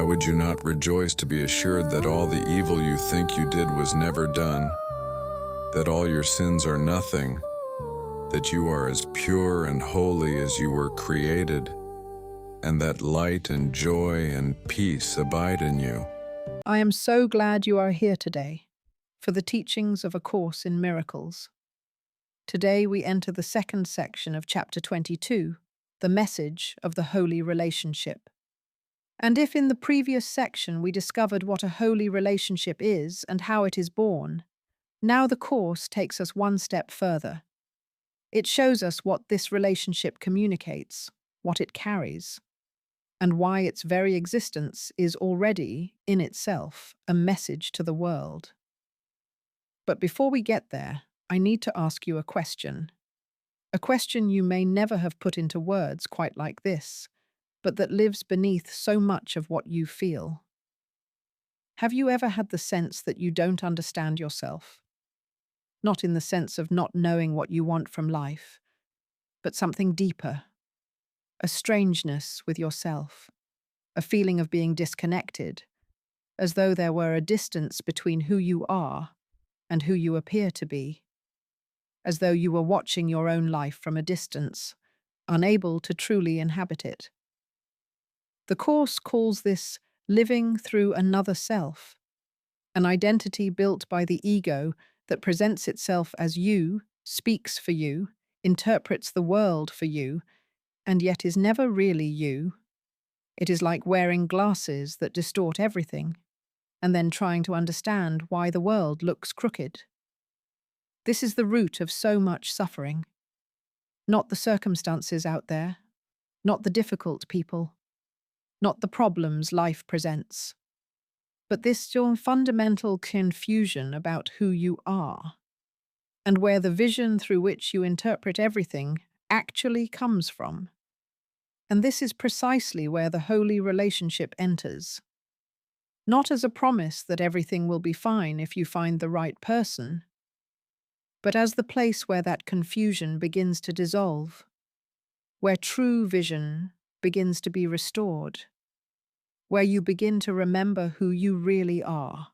would you not rejoice to be assured that all the evil you think you did was never done, that all your sins are nothing, that you are as pure and holy as you were created, and that light and joy and peace abide in you? I am so glad you are here today for the teachings of A Course in Miracles. Today we enter the second section of chapter 22, the message of the holy relationship. And if in the previous section we discovered what a holy relationship is and how it is born, now the Course takes us one step further. It shows us what this relationship communicates, what it carries, and why its very existence is already, in itself, a message to the world. But before we get there, I need to ask you a question you may never have put into words quite like this, but that lives beneath so much of what you feel. Have you ever had the sense that you don't understand yourself? Not in the sense of not knowing what you want from life, but something deeper, a strangeness with yourself, a feeling of being disconnected, as though there were a distance between who you are and who you appear to be, as though you were watching your own life from a distance, unable to truly inhabit it. The Course calls this living through another self, an identity built by the ego that presents itself as you, speaks for you, interprets the world for you, and yet is never really you. It is like wearing glasses that distort everything, and then trying to understand why the world looks crooked. This is the root of so much suffering. Not the circumstances out there, not the difficult people, not the problems life presents, but this your fundamental confusion about who you are, and where the vision through which you interpret everything actually comes from. And this is precisely where the holy relationship enters. Not as a promise that everything will be fine if you find the right person, but as the place where that confusion begins to dissolve, where true vision begins to be restored, where you begin to remember who you really are.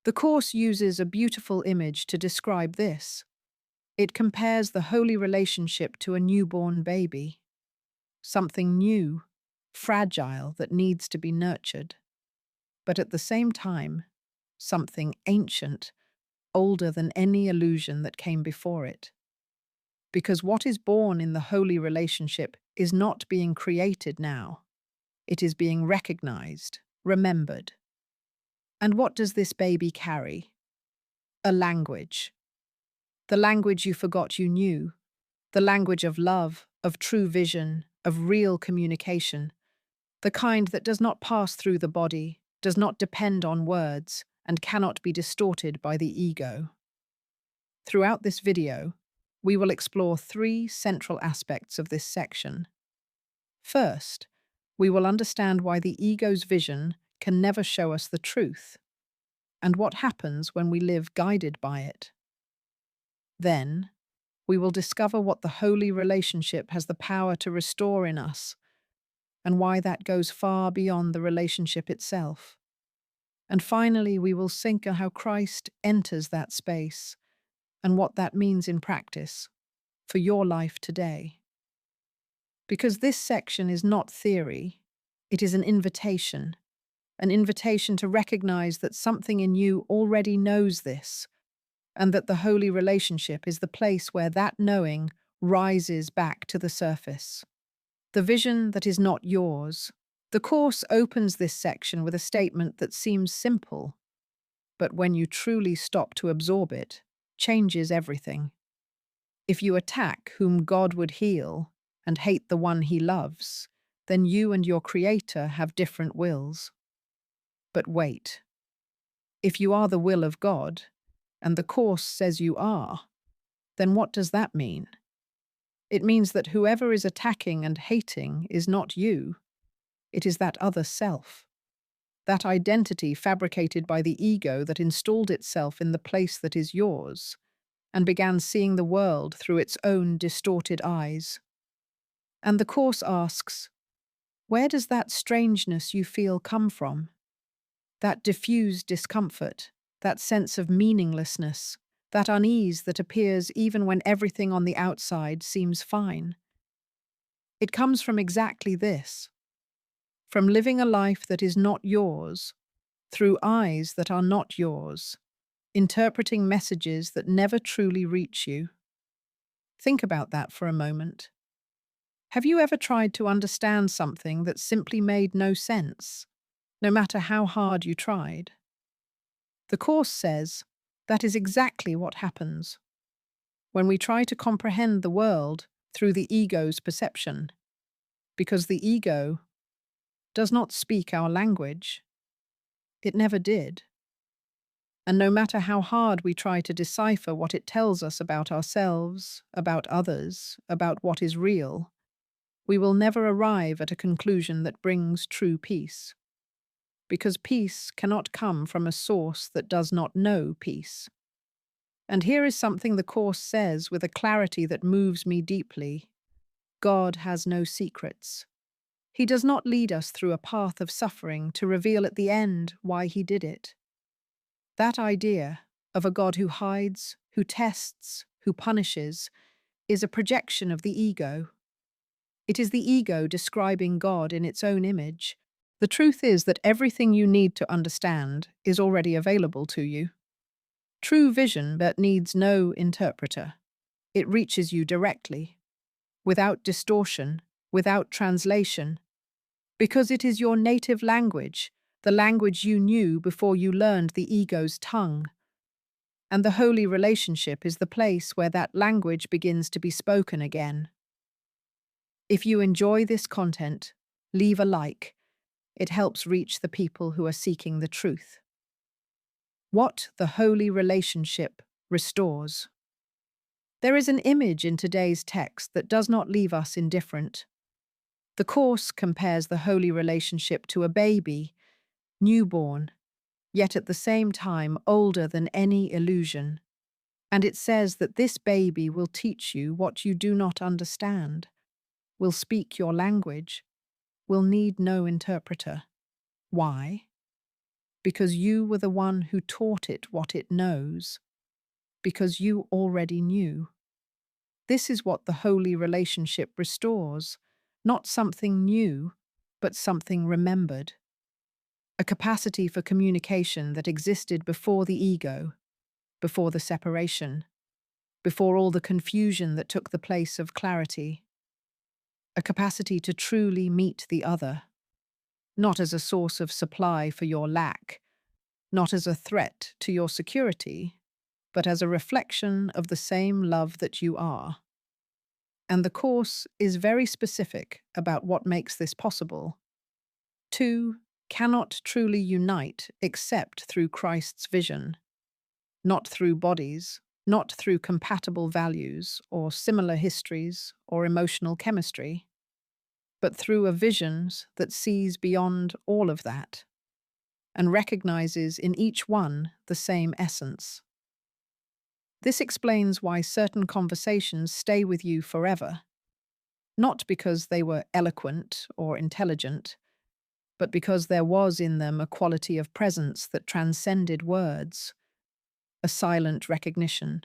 The Course uses a beautiful image to describe this. It compares the holy relationship to a newborn baby, something new, fragile that needs to be nurtured, but at the same time, something ancient, older than any illusion that came before it. Because what is born in the holy relationship is not being created now. It is being recognized, remembered. And what does this baby carry? A language. The language you forgot you knew. The language of love, of true vision, of real communication. The kind that does not pass through the body, does not depend on words, and cannot be distorted by the ego. Throughout this video, we will explore three central aspects of this section. First, we will understand why the ego's vision can never show us the truth, and what happens when we live guided by it. Then, we will discover what the holy relationship has the power to restore in us, and why that goes far beyond the relationship itself. And finally, we will sink on how Christ enters that space, and what that means in practice for your life today. Because this section is not theory, it is an invitation to recognize that something in you already knows this, and that the holy relationship is the place where that knowing rises back to the surface. The vision that is not yours. The Course opens this section with a statement that seems simple, but when you truly stop to absorb it, changes everything. If you attack whom God would heal and hate the one he loves, then you and your Creator have different wills. But wait. If you are the will of God, and the Course says you are, then what does that mean? It means that whoever is attacking and hating is not you. It is that other self, that identity fabricated by the ego that installed itself in the place that is yours, and began seeing the world through its own distorted eyes. And the Course asks, Where does that strangeness you feel come from? That diffused discomfort, that sense of meaninglessness, that unease that appears even when everything on the outside seems fine. It comes from exactly this, from living a life that is not yours, through eyes that are not yours, interpreting messages that never truly reach you. Think about that for a moment. Have you ever tried to understand something that simply made no sense, no matter how hard you tried? The Course says that is exactly what happens when we try to comprehend the world through the ego's perception, because the ego does not speak our language. It never did. And no matter how hard we try to decipher what it tells us about ourselves, about others, about what is real, we will never arrive at a conclusion that brings true peace. Because peace cannot come from a source that does not know peace. And here is something the Course says with a clarity that moves me deeply. God has no secrets. He does not lead us through a path of suffering to reveal at the end why he did it. That idea of a God who hides, who tests, who punishes, is a projection of the ego. It is the ego describing God in its own image. The truth is that everything you need to understand is already available to you. True vision that needs no interpreter. It reaches you directly, without distortion, without translation, because it is your native language, the language you knew before you learned the ego's tongue. And the holy relationship is the place where that language begins to be spoken again. If you enjoy this content, leave a like. It helps reach the people who are seeking the truth. What the holy relationship restores. There is an image in today's text that does not leave us indifferent. The Course compares the holy relationship to a baby, newborn, yet at the same time older than any illusion. And it says that this baby will teach you what you do not understand, will speak your language, will need no interpreter. Why? Because you were the one who taught it what it knows, because you already knew. This is what the holy relationship restores, not something new, but something remembered. A capacity for communication that existed before the ego, before the separation, before all the confusion that took the place of clarity. A capacity to truly meet the other, not as a source of supply for your lack, not as a threat to your security, but as a reflection of the same love that you are. And the Course is very specific about what makes this possible. Two cannot truly unite except through Christ's vision, not through bodies, not through compatible values or similar histories or emotional chemistry, but through a vision that sees beyond all of that and recognizes in each one the same essence. This explains why certain conversations stay with you forever, not because they were eloquent or intelligent, but because there was in them a quality of presence that transcended words, a silent recognition,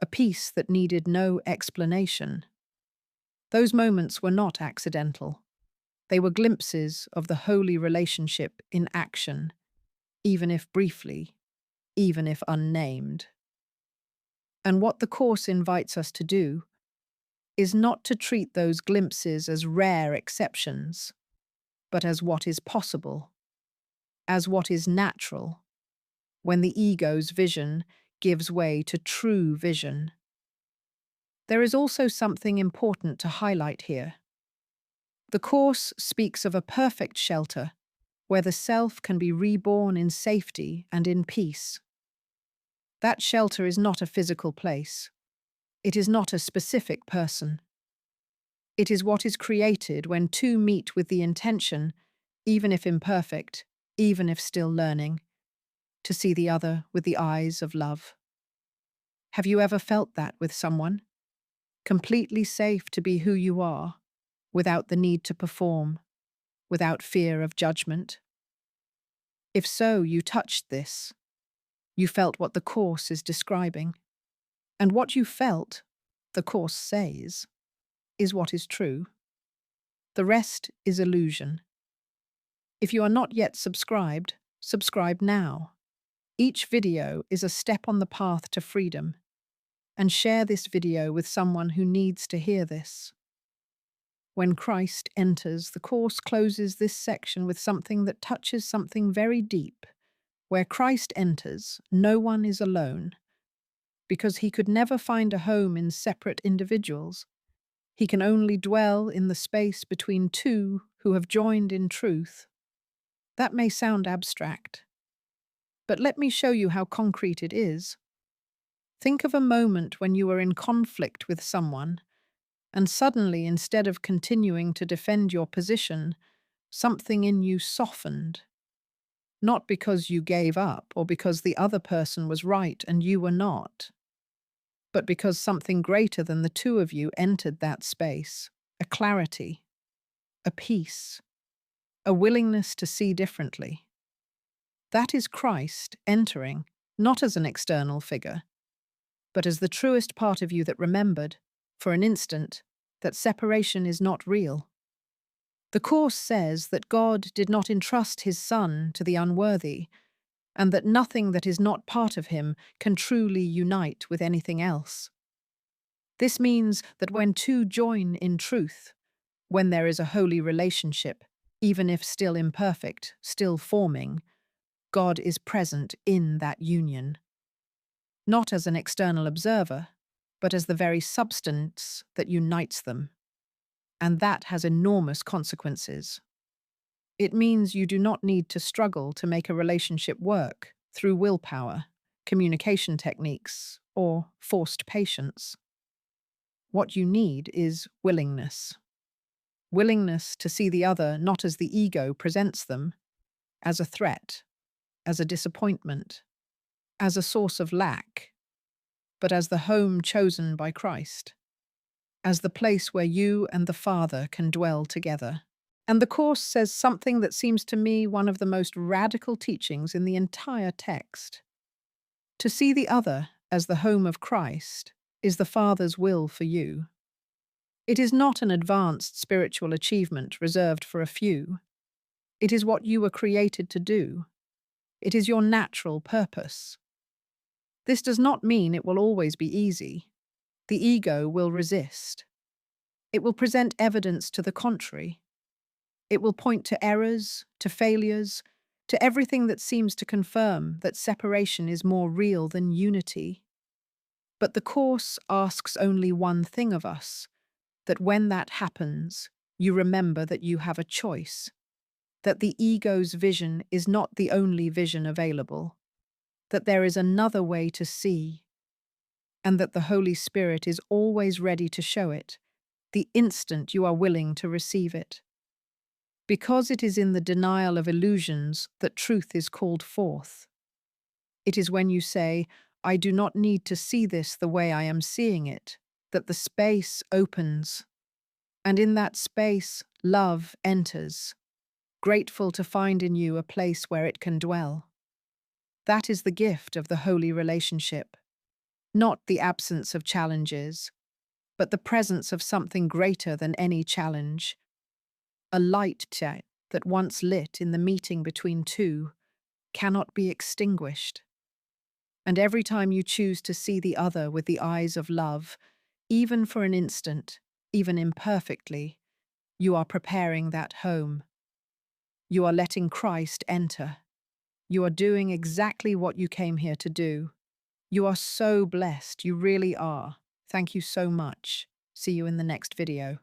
a peace that needed no explanation. Those moments were not accidental. They were glimpses of the holy relationship in action, even if briefly, even if unnamed. And what the Course invites us to do is not to treat those glimpses as rare exceptions, but as what is possible, as what is natural, when the ego's vision gives way to true vision. There is also something important to highlight here. The Course speaks of a perfect shelter where the self can be reborn in safety and in peace. That shelter is not a physical place. It is not a specific person. It is what is created when two meet with the intention, even if imperfect, even if still learning, to see the other with the eyes of love. Have you ever felt that with someone? Completely safe to be who you are, without the need to perform, without fear of judgment? If so, you touched this. You felt what the Course is describing. And what you felt, the Course says, is what is true. The rest is illusion. If you are not yet subscribed, subscribe now. Each video is a step on the path to freedom. And share this video with someone who needs to hear this. When Christ enters, the Course closes this section with something that touches something very deep. Where Christ enters, no one is alone. Because he could never find a home in separate individuals. He can only dwell in the space between two who have joined in truth. That may sound abstract, but let me show you how concrete it is. Think of a moment when you were in conflict with someone, and suddenly, instead of continuing to defend your position, something in you softened. Not because you gave up or because the other person was right and you were not, but because something greater than the two of you entered that space, a clarity, a peace, a willingness to see differently. That is Christ entering, not as an external figure, but as the truest part of you that remembered, for an instant, that separation is not real. The Course says that God did not entrust his Son to the unworthy, and that nothing that is not part of him can truly unite with anything else. This means that when two join in truth, when there is a holy relationship, even if still imperfect, still forming, God is present in that union. Not as an external observer, but as the very substance that unites them. And that has enormous consequences. It means you do not need to struggle to make a relationship work through willpower, communication techniques, or forced patience. What you need is willingness. Willingness to see the other not as the ego presents them, as a threat, as a disappointment, as a source of lack, but as the home chosen by Christ, as the place where you and the Father can dwell together. And the Course says something that seems to me one of the most radical teachings in the entire text. To see the other as the home of Christ is the Father's will for you. It is not an advanced spiritual achievement reserved for a few. It is what you were created to do. It is your natural purpose. This does not mean it will always be easy. The ego will resist. It will present evidence to the contrary. It will point to errors, to failures, to everything that seems to confirm that separation is more real than unity. But the Course asks only one thing of us, that when that happens, you remember that you have a choice, that the ego's vision is not the only vision available, that there is another way to see, and that the Holy Spirit is always ready to show it, the instant you are willing to receive it. Because it is in the denial of illusions that truth is called forth. It is when you say, I do not need to see this the way I am seeing it, that the space opens. And in that space, love enters, grateful to find in you a place where it can dwell. That is the gift of the holy relationship. Not the absence of challenges, but the presence of something greater than any challenge. A light that once lit in the meeting between two cannot be extinguished. And every time you choose to see the other with the eyes of love, even for an instant, even imperfectly, you are preparing that home. You are letting Christ enter. You are doing exactly what you came here to do. You are so blessed, you really are. Thank you so much. See you in the next video.